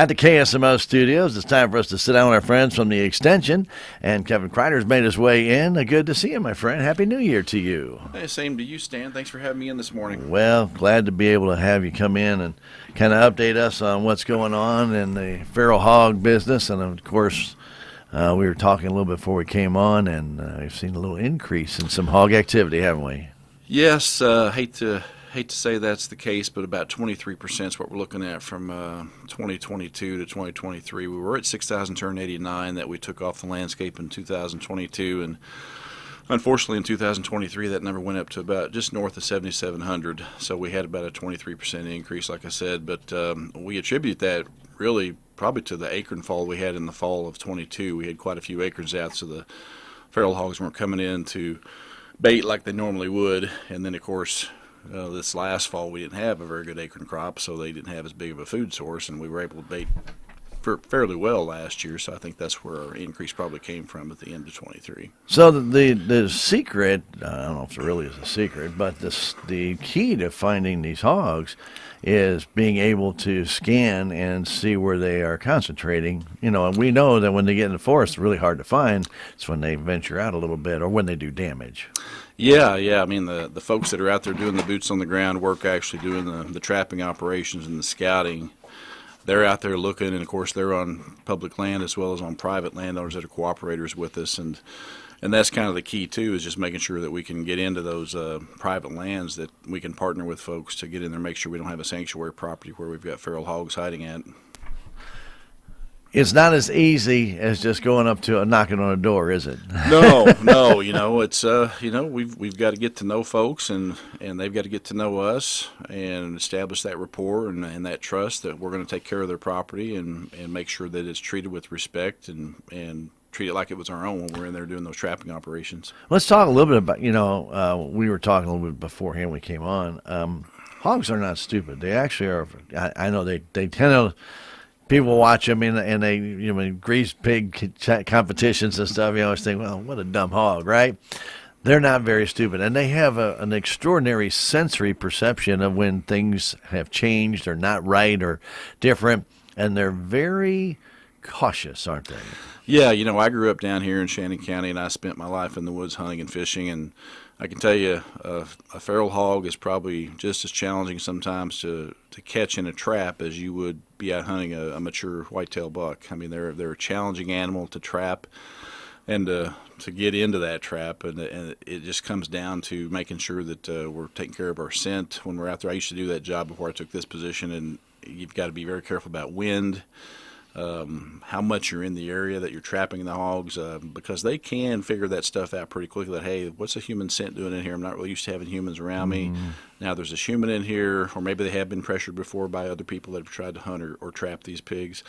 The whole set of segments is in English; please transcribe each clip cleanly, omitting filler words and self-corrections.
At the KSMO studios, it's time for us to sit down with our friends from the extension. And Kevin Kreider's made his way in. Good to see you, my friend. Happy New Year to you. Hey, same to you, Stan. Thanks for having me in this morning. Well, glad to be able to have you come in and kind of update us on what's going on in the feral hog business. And, of course, we were talking a little bit before we came on, and we've seen a little increase in some hog activity, haven't we? Yes, hate to say that's the case, but about 23% is what we're looking at from 2022 to 2023. We were at 6,089 that we took off the landscape in 2022, and unfortunately in 2023 that number went up to about just north of 7,700. So we had about a 23% increase, like I said, but we attribute that really probably to the acorn fall we had in the fall of 22. We had quite a few acorns out, so the feral hogs weren't coming in to bait like they normally would, and then of course this last fall we didn't have a very good acorn crop, so they didn't have as big of a food source, and we were able to bait fairly well last year, so I think that's where our increase probably came from at the end of 23. So the secret, I don't know if it really is a secret, but the key to finding these hogs is being able to scan and see where they are concentrating. You know, and we know that when they get in the forest, it's really hard to find. It's when they venture out a little bit or when they do damage. Yeah. I mean, the folks that are out there doing the boots on the ground work, actually doing the trapping operations and the scouting, they're out there looking, and of course they're on public land as well as on private landowners that are cooperators with us, and that's kind of the key too, is just making sure that we can get into those private lands, that we can partner with folks to get in there, make sure we don't have a sanctuary property where we've got feral hogs hiding at. It's not as easy as just going up to knocking on a door, is it? No. You know, it's we've got to get to know folks, and they've got to get to know us and establish that rapport and that trust that we're going to take care of their property and make sure that it's treated with respect and treat it like it was our own when we're in there doing those trapping operations. Let's talk a little bit about, we were talking a little bit beforehand we came on. Hogs are not stupid. They actually are. I know they tend to. People watch them and they, grease pig competitions and stuff. You always think, well, what a dumb hog, right? They're not very stupid, and they have an extraordinary sensory perception of when things have changed or not right or different, and they're very cautious, aren't they? Yeah, I grew up down here in Shannon County, and I spent my life in the woods hunting and fishing, and I can tell you a feral hog is probably just as challenging sometimes to catch in a trap as you would be out hunting a mature whitetail buck. I mean, they're a challenging animal to trap and to get into that trap, and it just comes down to making sure that we're taking care of our scent when we're out there. I used to do that job before I took this position, and you've got to be very careful about wind, how much you're in the area that you're trapping the hogs, because they can figure that stuff out pretty quickly, that, hey, what's a human scent doing in here? I'm not really used to having humans around me. Now there's a human in here, or maybe they have been pressured before by other people that have tried to hunt or trap these pigs.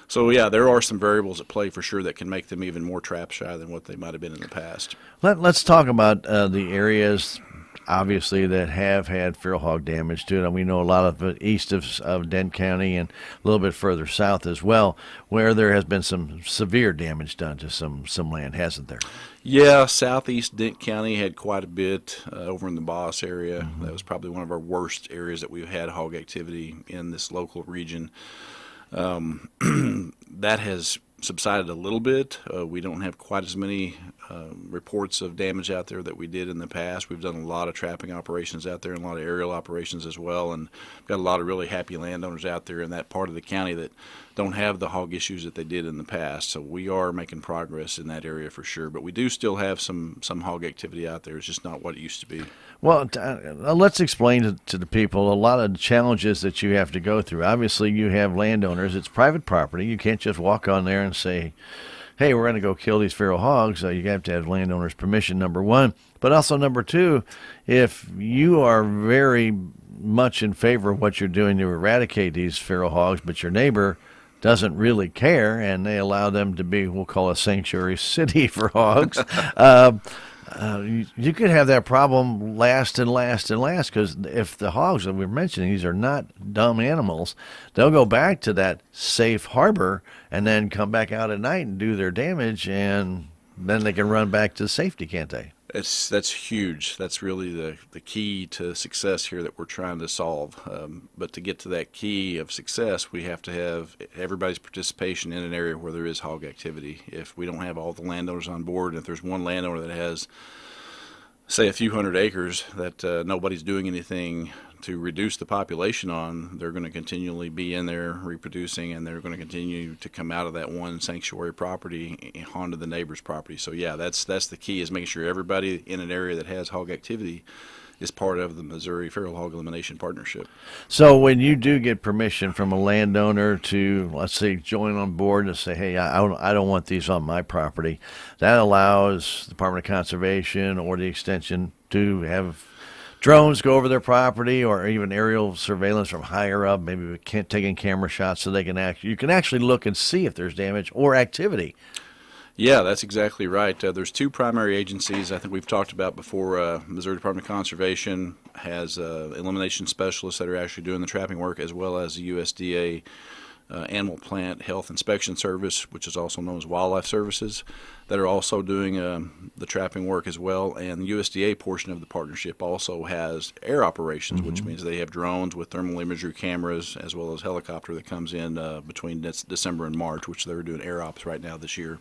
So, yeah, there are some variables at play for sure that can make them even more trap shy than what they might have been in the past. Let's talk about the areas, obviously, that have had feral hog damage to it. And we know a lot of it east of Dent County and a little bit further south as well, where there has been some severe damage done to some land, hasn't there? Yeah, southeast Dent County had quite a bit over in the Boss area. That was probably one of our worst areas that we've had hog activity in this local region. That has subsided a little bit. We don't have quite as many reports of damage out there that we did in the past. We've done a lot of trapping operations out there and a lot of aerial operations as well, and got a lot of really happy landowners out there in that part of the county that don't have the hog issues that they did in the past. So we are making progress in that area for sure, but we do still have some hog activity out there. It's just not what it used to be. Well, let's explain to the people a lot of the challenges that you have to go through. Obviously, you have landowners. It's private property. You can't just walk on there and say, hey, we're going to go kill these feral hogs. You have to have landowners' permission, number one. But also, number two, if you are very much in favor of what you're doing to eradicate these feral hogs, but your neighbor doesn't really care, and they allow them to be, we'll call a sanctuary city for hogs, you could have that problem last and last and last, because if the hogs that we're mentioning, these are not dumb animals, they'll go back to that safe harbor and then come back out at night and do their damage, and then they can run back to safety, can't they? That's huge. That's really the key to success here that we're trying to solve. But to get to that key of success, we have to have everybody's participation in an area where there is hog activity. If we don't have all the landowners on board, and if there's one landowner that has, say, a few hundred acres that nobody's doing anything to reduce the population on, they're going to continually be in there reproducing, and they're going to continue to come out of that one sanctuary property onto the neighbor's property. So yeah, that's the key, is making sure everybody in an area that has hog activity is part of the Missouri Feral Hog Elimination Partnership. So when you do get permission from a landowner to, let's say, join on board and say, hey, I don't want these on my property, that allows the Department of Conservation or the Extension to have drones go over their property, or even aerial surveillance from higher up, maybe taking camera shots, so they can you can actually look and see if there's damage or activity. Yeah, that's exactly right. There's two primary agencies I think we've talked about before. Missouri Department of Conservation has elimination specialists that are actually doing the trapping work, as well as the USDA Animal Plant Health Inspection Service, which is also known as Wildlife Services, that are also doing the trapping work as well. And the USDA portion of the partnership also has air operations, which means they have drones with thermal imagery cameras, as well as helicopter that comes in between December and March, which they're doing air ops right now this year.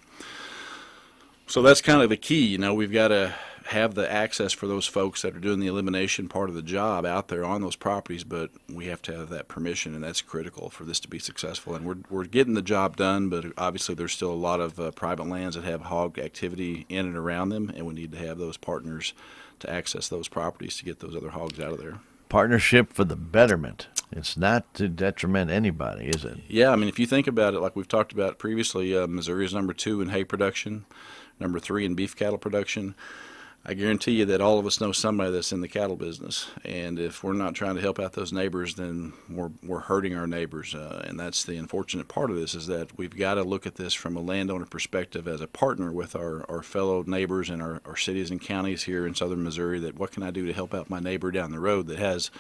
So that's kind of the key. We've got to have the access for those folks that are doing the elimination part of the job out there on those properties, but we have to have that permission, and that's critical for this to be successful. And we're getting the job done, but obviously there's still a lot of private lands that have hog activity in and around them, and we need to have those partners to access those properties to get those other hogs out of there. Partnership for the betterment. It's not to detriment anybody, is it? Yeah, I mean, if you think about it, like we've talked about previously, Missouri is number 2 in hay production, number 3 in beef cattle production. I guarantee you that all of us know somebody that's in the cattle business, and if we're not trying to help out those neighbors, then we're hurting our neighbors, and that's the unfortunate part of this, is that we've got to look at this from a landowner perspective as a partner with our fellow neighbors and our cities and counties here in southern Missouri. That what can I do to help out my neighbor down the road that has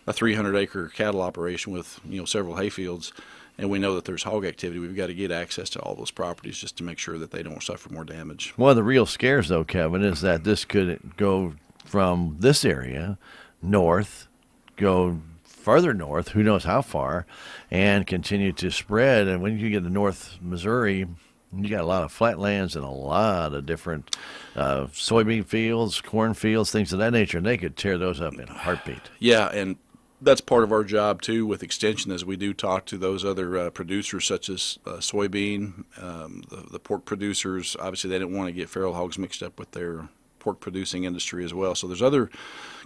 a 300-acre cattle operation with several hayfields, and we know that there's hog activity. We've got to get access to all those properties just to make sure that they don't suffer more damage. One of the real scares, though, Kevin, is that this could go from this area north, go further north, who knows how far, and continue to spread. And when you get to North Missouri, you got a lot of flatlands and a lot of different soybean fields, corn fields, things of that nature, and they could tear those up in a heartbeat. Yeah, and that's part of our job, too, with Extension, as we do talk to those other producers, such as soybean, the pork producers. Obviously, they didn't want to get feral hogs mixed up with their pork-producing industry as well. So there's other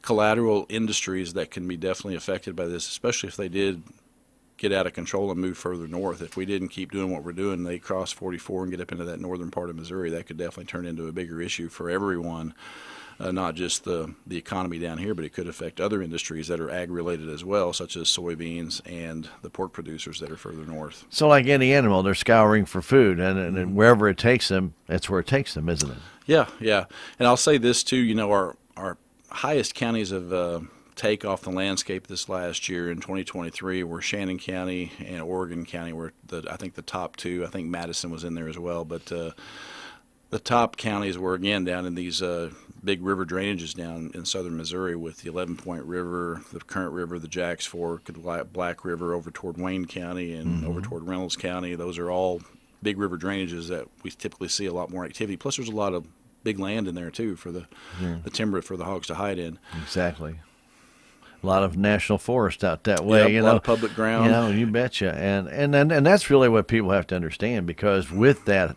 collateral industries that can be definitely affected by this, especially if they did get out of control and move further north. If we didn't keep doing what we're doing, they cross 44 and get up into that northern part of Missouri, that could definitely turn into a bigger issue for everyone. Not just the economy down here, but it could affect other industries that are ag-related as well, such as soybeans and the pork producers that are further north. So like any animal, they're scouring for food, and wherever it takes them, that's where it takes them, isn't it? Yeah. And I'll say this, too, our highest counties of take off the landscape this last year in 2023 were Shannon County and Oregon County, were I think the top two. I think Madison was in there as well, but the top counties were, again, down in these big river drainages down in southern Missouri, with the 11-Point River, the Current River, the Jacks Fork, the Black River over toward Wayne County and over toward Reynolds County. Those are all big river drainages that we typically see a lot more activity. Plus, there's a lot of big land in there, too, for the timber for the hogs to hide in. Exactly. A lot of national forest out that way, a lot of public ground. You betcha. And that's really what people have to understand, because with that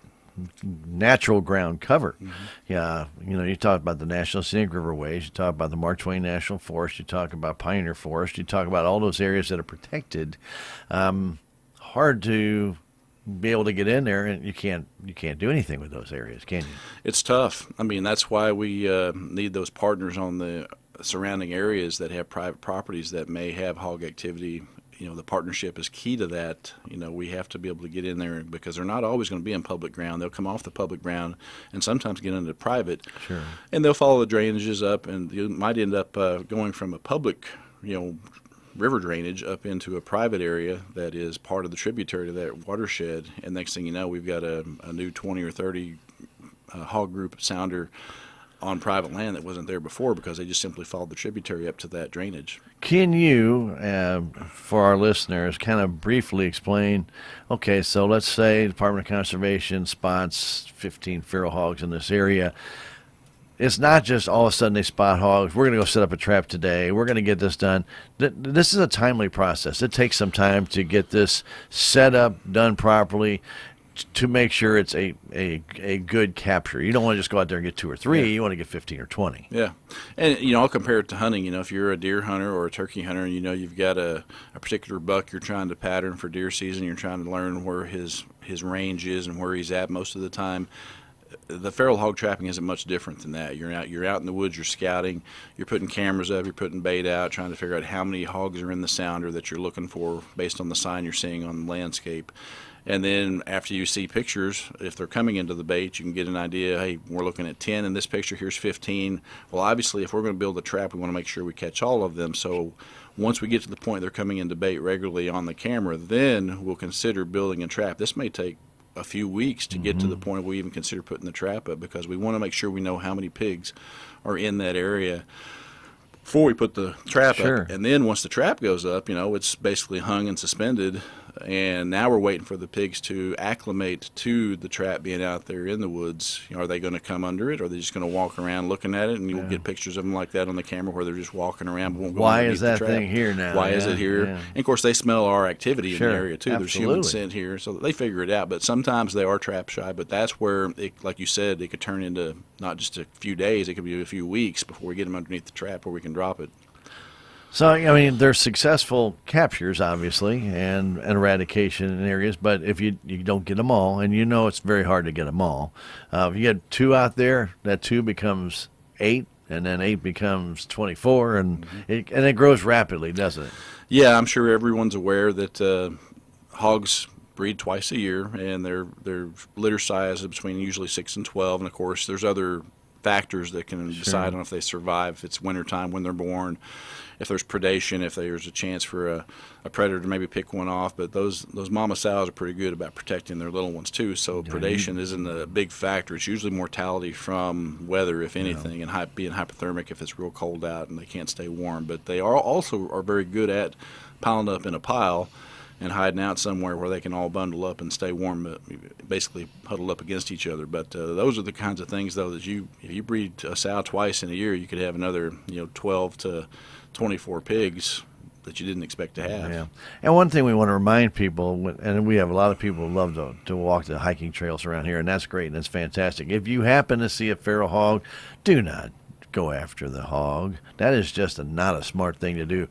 natural ground cover. Yeah, you talk about the National Scenic Riverways, you talk about the Mark Twain National Forest, you talk about Pioneer Forest, you talk about all those areas that are protected. Hard to be able to get in there, and you can't do anything with those areas, can you? It's tough. I mean, that's why we need those partners on the surrounding areas that have private properties that may have hog activity. The partnership is key to that. We have to be able to get in there, because they're not always going to be in public ground. They'll come off the public ground and sometimes get into private. Sure. And they'll follow the drainages up, and you might end up going from a public, river drainage up into a private area that is part of the tributary to that watershed. And next thing you know, we've got a new 20 or 30 hog group sounder on private land that wasn't there before because they just simply followed the tributary up to that drainage. Can you, for our listeners, kind of briefly explain, okay, so let's say the Department of Conservation spots 15 feral hogs in this area. It's not just all of a sudden they spot hogs. We're going to go set up a trap today. We're going to get this done. This is a timely process. It takes some time to get this set up, done properly, to make sure it's a good capture. You don't want to just go out there and get 2 or 3. Yeah. You want to get 15 or 20. Yeah. And, I'll compare it to hunting. If you're a deer hunter or a turkey hunter and, you've got a particular buck you're trying to pattern for deer season, you're trying to learn where his range is and where he's at most of the time. The feral hog trapping isn't much different than that. You're out in the woods, you're scouting, you're putting cameras up, you're putting bait out, trying to figure out how many hogs are in the sounder that you're looking for based on the sign you're seeing on the landscape. And then after you see pictures, if they're coming into the bait, you can get an idea, hey, we're looking at 10 in this picture, here's 15. Well, obviously, if we're going to build a trap, we want to make sure we catch all of them. So once we get to the point they're coming into bait regularly on the camera, then we'll consider building a trap. This may take a few weeks to get to the point where we even consider putting the trap up because we want to make sure we know how many pigs are in that area before we put the trap up. And then once the trap goes up, it's basically hung and suspended. And now we're waiting for the pigs to acclimate to the trap being out there in the woods. Are they going to come under it, or are they just going to walk around looking at it? And you'll get pictures of them like that on the camera where they're just walking around but won't go Why underneath is that the trap. thing here now? Why is it here? Yeah. And, of course, they smell our activity in the area, too. Absolutely. There's human scent here, so they figure it out. But sometimes they are trap shy, but that's where, like you said, it could turn into not just a few days. It could be a few weeks before we get them underneath the trap where we can drop it. So, they're successful captures, obviously, and eradication in areas, but if you don't get them all, and it's very hard to get them all, if you get 2 out there, that 2 becomes 8, and then 8 becomes 24, and it grows rapidly, doesn't it? Yeah, I'm sure everyone's aware that hogs breed twice a year, and their litter size is between usually 6 and 12, and of course there's other factors that can decide on if they survive. If it's wintertime when they're born, if there's predation, if there's a chance for a predator to maybe pick one off. But those mama sows are pretty good about protecting their little ones too. So predation isn't a big factor. It's usually mortality from weather, if anything, and being hypothermic if it's real cold out and they can't stay warm. But they are very good at piling up in a pile and hiding out somewhere where they can all bundle up and stay warm, basically huddled up against each other. But those are the kinds of things, though, that if you breed a sow twice in a year, you could have another 12 to 24 pigs that you didn't expect to have. Yeah. And one thing we want to remind people, and we have a lot of people who love to walk the hiking trails around here, and that's great and that's fantastic. If you happen to see a feral hog, do not go after the hog. That is just not a smart thing to do.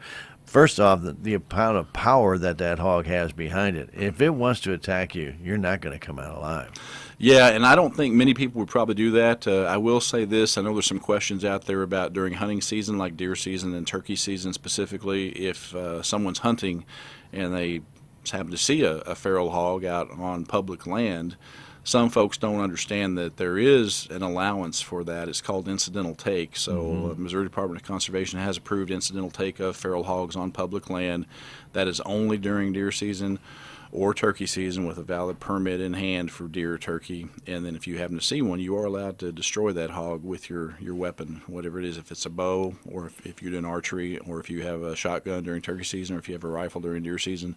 First off, the amount of power that hog has behind it. If it wants to attack you, you're not going to come out alive. Yeah, and I don't think many people would probably do that. I will say this. I know there's some questions out there about during hunting season, like deer season and turkey season specifically, if someone's hunting and they happen to see a feral hog out on public land. Some folks don't understand that there is an allowance for that. It's called incidental take. So Missouri Department of Conservation has approved incidental take of feral hogs on public land. That is only during deer season or turkey season with a valid permit in hand for deer or turkey. And then if you happen to see one, you are allowed to destroy that hog with your weapon, whatever it is, if it's a bow or if you're doing archery or if you have a shotgun during turkey season or if you have a rifle during deer season.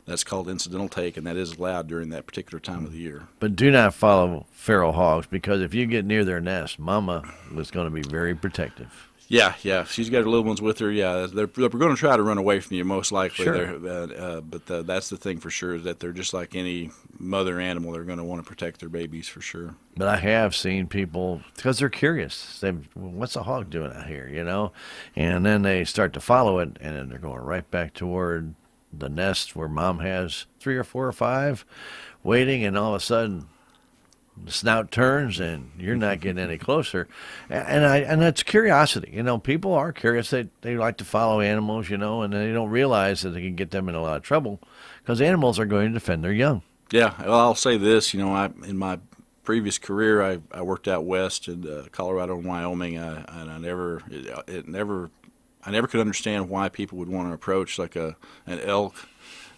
That's called incidental take, and that is allowed during that particular time of the year. But do not follow feral hogs, because if you get near their nest, Mama is going to be very protective. Yeah. If she's got her little ones with her, they're going to try to run away from you, most likely. Sure. But that's the thing for sure, is that they're just like any mother animal. They're going to want to protect their babies for sure. But I have seen people, because they're curious, what's a hog doing out here, And then they start to follow it, and then they're going right back toward the nest where Mom has 3 or 4 or 5 waiting, and all of a sudden the snout turns and you're not getting any closer. And that's curiosity. People are curious. They like to follow animals, and they don't realize that they can get them in a lot of trouble, because animals are going to defend their young. Yeah, well, I'll say this, in my previous career, I worked out west in Colorado and Wyoming, and I never could understand why people would want to approach like an elk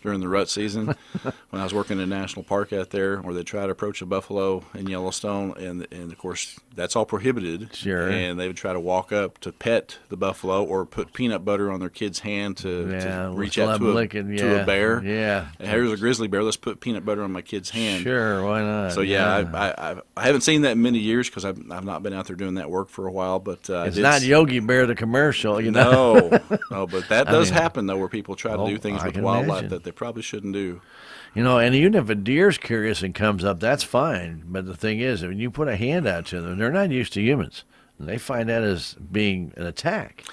during the rut season when I was working in a national park out there, where they try to approach a buffalo in Yellowstone, and of course that's all prohibited. Sure. And they would try to walk up to pet the buffalo or put peanut butter on their kid's hand to reach out to a bear. Yeah. And here's a grizzly bear. Let's put peanut butter on my kid's hand. Sure, why not? So I haven't seen that in many years because I've not been out there doing that work for a while. But it's not Yogi Bear the commercial, you know. No, but that does happen though, where people try to do things with wildlife that they probably shouldn't do. You know, and even if a deer's curious and comes up, that's fine. But the thing is, when you put a hand out to them, they're not used to humans, and they find that as being an attack.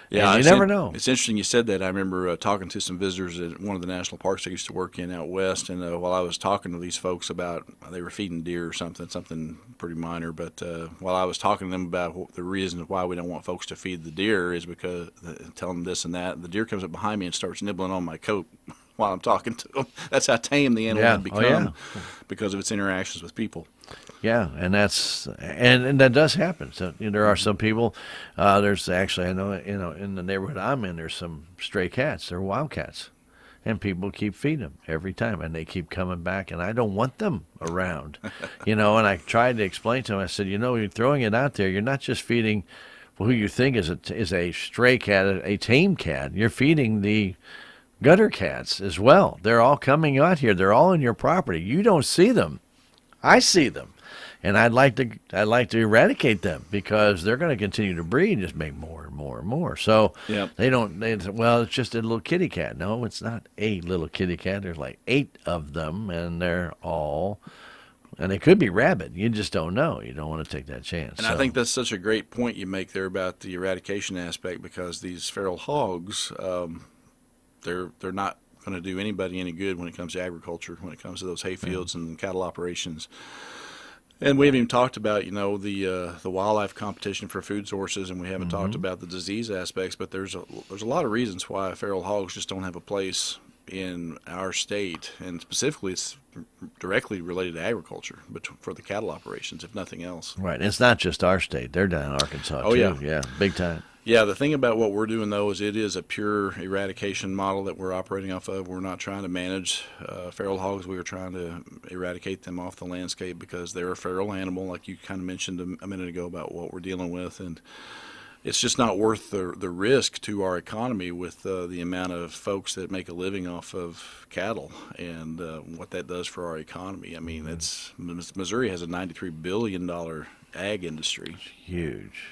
Yeah, and you never know. It's interesting you said that. I remember talking to some visitors at one of the national parks I used to work in out west, and while I was talking to these folks about they were feeding deer or something pretty minor, but while I was talking to them about the reason why we don't want folks to feed the deer is because telling them this and that, the deer comes up behind me and starts nibbling on my coat while I'm talking to them. That's how tame the animal had become because of its interactions with people. Yeah, and and that does happen. So there are some people. There's actually, I know, in the neighborhood I'm in, there's some stray cats. They're wildcats, and people keep feeding them every time, and they keep coming back. And I don't want them around, And I tried to explain to them. I said, you're throwing it out there. You're not just feeding who you think is a stray cat, a tame cat. You're feeding the gutter cats as well. They're all coming out here. They're all on your property. You don't see them. I see them, and I'd like to eradicate them because they're going to continue to breed and just make more and more and more. So it's just a little kitty cat. No, it's not a little kitty cat. There's like 8 of them, and and they could be rabid. You just don't know. You don't want to take that chance. And I think that's such a great point you make there about the eradication aspect, because these feral hogs, they're not going to do anybody any good when it comes to agriculture, when it comes to those hay fields and cattle operations. And we haven't even talked about, the wildlife competition for food sources, and we haven't talked about the disease aspects. But there's a lot of reasons why feral hogs just don't have a place in our state, and specifically, it's directly related to agriculture, but for the cattle operations, if nothing else. Right. It's not just our state; they're down in Arkansas too. Yeah, big time. Yeah, the thing about what we're doing, though, is it is a pure eradication model that we're operating off of. We're not trying to manage feral hogs. We are trying to eradicate them off the landscape because they're a feral animal, like you kind of mentioned a minute ago about what we're dealing with. And it's just not worth the risk to our economy with the amount of folks that make a living off of cattle and what that does for our economy. I mean, Missouri has a $93 billion ag industry. It's huge.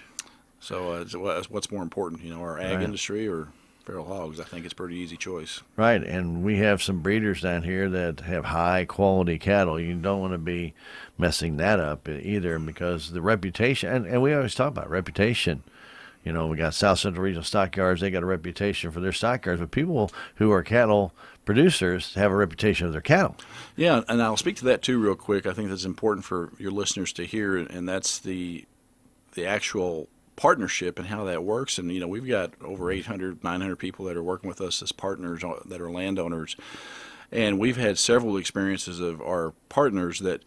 So what's more important, our ag industry or feral hogs? I think it's a pretty easy choice. Right, and we have some breeders down here that have high-quality cattle. You don't want to be messing that up either, because the reputation, and we always talk about reputation. We got South Central Regional Stockyards. They got a reputation for their stockyards, but people who are cattle producers have a reputation of their cattle. Yeah, and I'll speak to that too real quick. I think that's important for your listeners to hear, and that's the actual partnership and how that works. And we've got over 800, 900 people that are working with us as partners that are landowners, and we've had several experiences of our partners that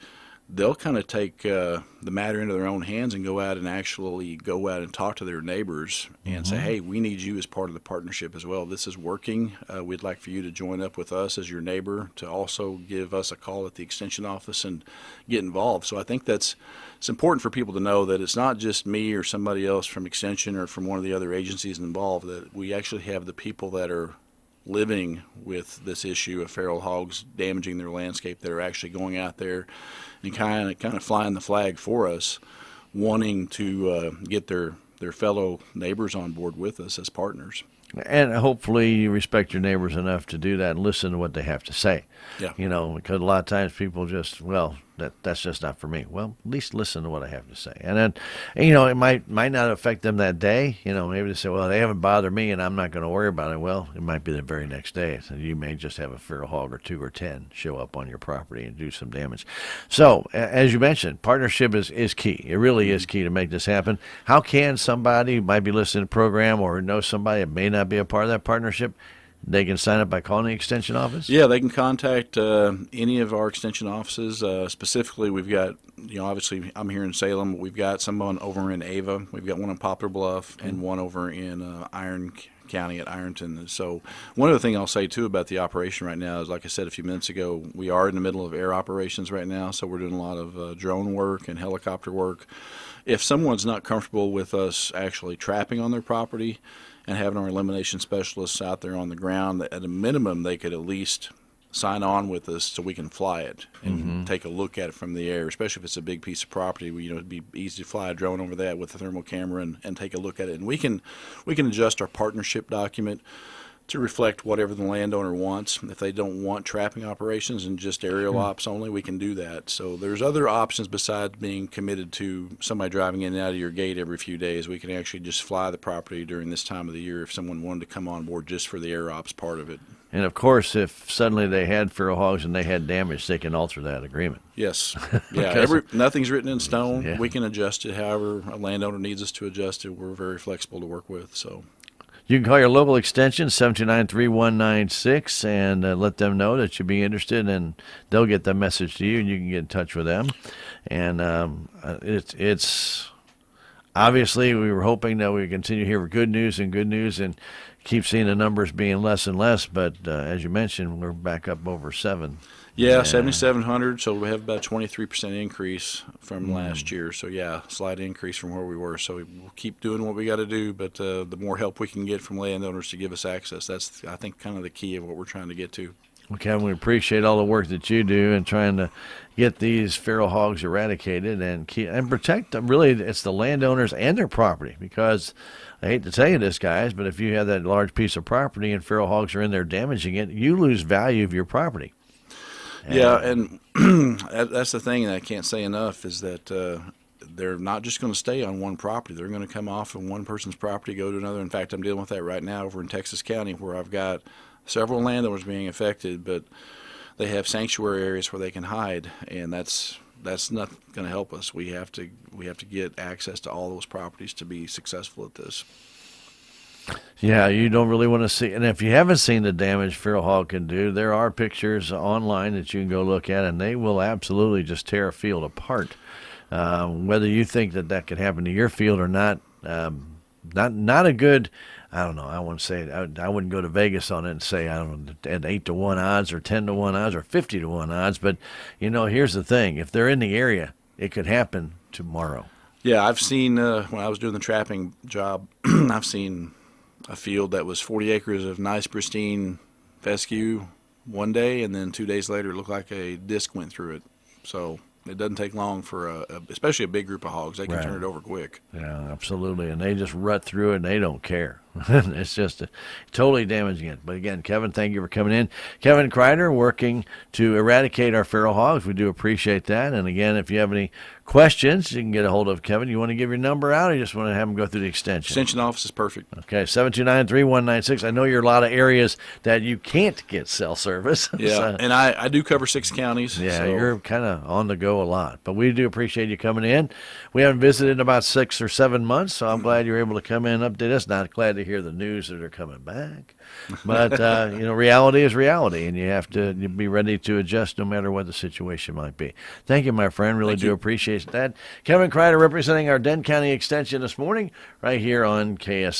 they'll kind of take the matter into their own hands and go out and talk to their neighbors and say, hey, we need you as part of the partnership as well. This is working. We'd like for you to join up with us as your neighbor, to also give us a call at the extension office and get involved. So I think it's important for people to know that it's not just me or somebody else from Extension or from one of the other agencies involved, that we actually have the people that are living with this issue of feral hogs damaging their landscape that are actually going out there and kind of flying the flag for us, wanting to get their fellow neighbors on board with us as partners. And hopefully you respect your neighbors enough to do that and listen to what they have to say. Yeah. Because a lot of times people just, that's just not for me. Well, at least listen to what I have to say. And then, it might not affect them that day. Maybe they say, well, they haven't bothered me and I'm not going to worry about it. Well, it might be the very next day. So you may just have a feral hog or 2 or 10 show up on your property and do some damage. So, as you mentioned, partnership is key. It really is key to make this happen. How can somebody who might be listening to the program or know somebody that may not be a part of that partnership, they can sign up by calling the Extension office? Yeah, they can contact any of our Extension offices. Specifically, we've got, obviously I'm here in Salem. We've got someone over in Ava. We've got one in Poplar Bluff and one over in Iron County at Ironton. So one other thing I'll say too about the operation right now is, like I said a few minutes ago, we are in the middle of air operations right now, so we're doing a lot of drone work and helicopter work. If someone's not comfortable with us actually trapping on their property and having our elimination specialists out there on the ground, at a minimum they could at least sign on with us so we can fly it and take a look at it from the air, especially if it's a big piece of property. It'd be easy to fly a drone over that with a thermal camera and take a look at it. And we can adjust our partnership document to reflect whatever the landowner wants. If they don't want trapping operations and just aerial ops only, we can do that. So there's other options besides being committed to somebody driving in and out of your gate every few days. We can actually just fly the property during this time of the year if someone wanted to come on board just for the air ops part of it. And of course, if suddenly they had feral hogs and they had damage, they can alter that agreement. Yes. Yeah. Nothing's written in stone. Yeah. We can adjust it however a landowner needs us to adjust it. We're very flexible to work with. So you can call your local extension, 729-3196, and let them know that you'd be interested, and they'll get the message to you, and you can get in touch with them. And it's obviously we were hoping that we continue to hear good news and keep seeing the numbers being less and less, but as you mentioned, we're back up over 7. Yeah, 7,700, so we have about a 23% increase from last year. So, yeah, slight increase from where we were. So we'll keep doing what we got to do, but the more help we can get from landowners to give us access, that's, I think, kind of the key of what we're trying to get to. Well, Kevin, we appreciate all the work that you do in trying to get these feral hogs eradicated and protect them. Really, it's the landowners and their property, because I hate to tell you this, guys, but if you have that large piece of property and feral hogs are in there damaging it, you lose value of your property. Yeah, and that's the thing that I can't say enough is that they're not just going to stay on one property. They're going to come off of one person's property, go to another. In fact, I'm dealing with that right now over in Texas County, where I've got several landowners being affected, but they have sanctuary areas where they can hide, and that's not going to help us. We have to get access to all those properties to be successful at this. Yeah, you don't really want to see, and if you haven't seen the damage feral hog can do, there are pictures online that you can go look at, and they will absolutely just tear a field apart. Whether you think that could happen to your field or not, not a good. I don't know. I wouldn't say I wouldn't go to Vegas on it and say I don't know at 8-1 odds or 10-1 odds or 50-1 odds. But here's the thing: if they're in the area, it could happen tomorrow. Yeah, I've seen when I was doing the trapping job, I've seen a field that was 40 acres of nice, pristine fescue one day, and then 2 days later, it looked like a disc went through it. So it doesn't take long for especially a big group of hogs. They can turn it over quick. Yeah, absolutely, and they just rut through it, and they don't care. It's just totally damaging it. But again, Kevin, thank you for coming in. Kevin Kreider, working to eradicate our feral hogs. We do appreciate that. And again, if you have any questions, you can get a hold of Kevin. You want to give your number out, or you just want to have him go through the extension? Extension office is perfect. Okay, 729-3196. I know you're a lot of areas that you can't get cell service. Yeah, so, and I do cover 6 counties. Yeah, so. You're kind of on the go a lot. But we do appreciate you coming in. We haven't visited in about 6 or 7 months, so I'm glad you're able to come in and update us. Not glad to hear the news that are coming back. But, reality is reality, and you have to be ready to adjust no matter what the situation might be. Thank you, my friend. Really do appreciate that. Kevin Kreider representing our Dent County Extension this morning right here on KSMO.